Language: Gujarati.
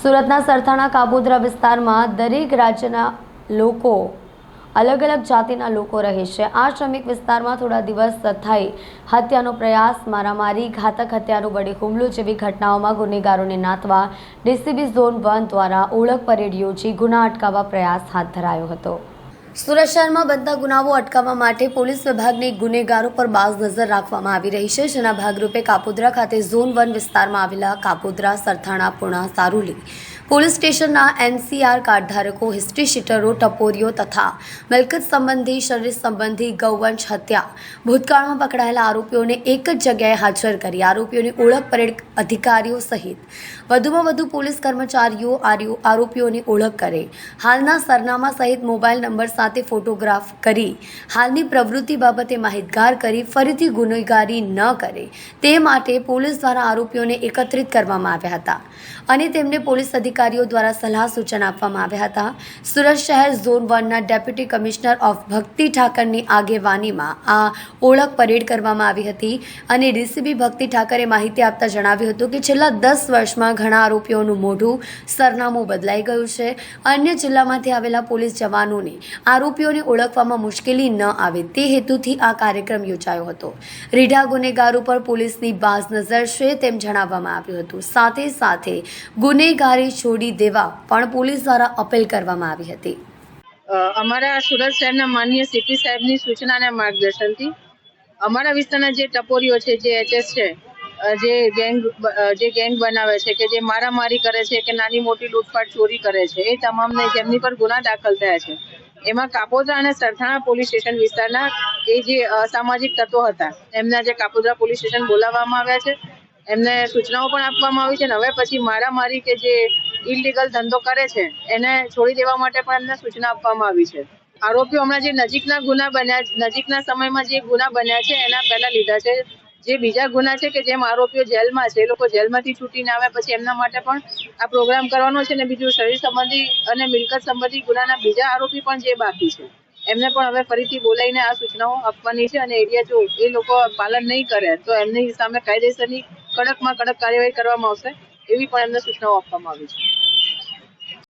સુરતના સરથાણા કાપોદ્રા વિસ્તારમાં દરેક રાજ્યના લોકો અલગ અલગ જાતિના લોકો રહે છે। આ શ્રમિક વિસ્તારમાં થોડા દિવસ થઈ હત્યાનો પ્રયાસ, મારામારી, ઘાતક હત્યાનો બળે હુમલો જેવી ઘટનાઓમાં ગુનેગારોને નાથવા ડીસીબી ઝોન 1 દ્વારા ઓળખ પરેડ યોજી ગુના અટકાવવા પ્રયાસ હાથ ધરાયો હતો। સુરત શહેરમાં બનતા ગુનાઓ અટકાવવા માટે પોલીસ વિભાગની ગુનેગારો પર બાજ નજર રાખવામાં આવી રહી છે, જેના ભાગરૂપે કાપોદ્રા ખાતે ઝોન 1 વિસ્તારમાં આવેલા કાપોદ્રા, સરથાણા, પૂણા, સારોલી પોલીસ સ્ટેશનના એનસીઆર કાર્ડધારકો, હિસ્ટ્રી શીટરો, ટપોરીઓ તથા મિલકત સંબંધી, શરીર સંબંધી, ગૌવંશ હત્યા ભૂતકાળમાં પકડાયેલા આરોપીઓને એક જ જગ્યાએ હાજર કરી આરોપીઓની ઓળખ પરેડ અધિકારીઓ સહિત વધુમાં વધુ પોલીસ કર્મચારીઓ આરોપીઓની ઓળખ કરે, હાલના સરનામા સહિત મોબાઈલ નંબર સાથે ફોટોગ્રાફ કરી હાલની પ્રવૃત્તિ બાબતે માહિતગાર કરી ફરીથી ગુનેગારી ન કરે તે માટે પોલીસ દ્વારા આરોપીઓને એકત્રિત કરવામાં આવ્યા હતા અને તેમને પોલીસ અધિકારીઓ દ્વારા સલાહ સૂચન આપવામાં આવ્યા હતા। સુરત શહેર ઝોન 1ના ડેપ્યુટી કમિશનર ઓફ ભક્તિ ઠાકરની આગેવાનીમાં આ ઓળખ પરેડ કરવામાં આવી હતી અને ડીસીબી ભક્તિ ઠાકરે માહિતી આપતા જણાવ્યું હતું કે છેલ્લા 10 વર્ષમાં ઘણા આરોપીઓનું મોઢું, સરનામું બદલાઈ ગયું છે। અન્ય જિલ્લામાંથી આવેલા પોલીસ જવાનોને આરોપીઓને ઓળખવામાં મુશ્કેલી ન આવે તે હેતુથી આ કાર્યક્રમ યોજાયો હતો। રીઢા ગુનેગારો પર પોલીસની બાજ નજર છે તેમ જણાવવામાં આવ્યું હતું। સાથે સાથે ગુનેગારી છોડી દેવા પણ પોલીસ દ્વારા અપીલ કરવામાં આવી હતી। અમારા સુરત શહેરના માનનીય સીપી સાહેબની સૂચના અને માર્ગદર્શનથી અમારા વિસ્તારના જે ટપોરીઓ છે, જે એચએસ છે, જે ગેંગ બનાવે છે, કે જે મારામારી કરે છે, કે નાની મોટી લૂંટફાટ ચોરી કરે છે, એ તમામને જેમની પર ગુના દાખલ થયા છે એમાં કાપોદ્રા અને સરથાણા પોલીસ સ્ટેશન વિસ્તારના એ જે અસામાજિક તત્વો હતા એમના જે કાપોદ્રા પોલીસ સ્ટેશન બોલાવવામાં આવ્યા છે, એમને સૂચનાઓ પણ આપવામાં આવી છે અને હવે પછી મારામારી કે જે ઇલીગલ ધંધો કરે છે એને છોડી દેવા માટે પણ એમને સૂચના આપવામાં આવી છે। આરોપીઓ હમણાં જે નજીકના સમયમાં જે ગુના બન્યા છે એના પહેલા લીધા છે। જે બીજા ગુના છે કે જેમ આરોપીઓ જેલમાં છે, એ લોકો જેલમાંથી છૂટીને આવે પછી એમના માટે પણ આ પ્રોગ્રામ કરવાનો છે અને બીજું શરીર સંબંધી અને મિલકત સંબંધી ગુનાના બીજા આરોપી પણ જે બાકી છે એમને પણ હવે ફરીથી બોલાવીને આ સૂચનાઓ આપવાની છે અને એરિયા જો એ લોકો પાલન નહીં કરે તો એમની સામે કાયદેસરની કડકમાં કડક કાર્યવાહી કરવામાં આવશે એવી પણ એમને સૂચનાઓ આપવામાં આવી છે।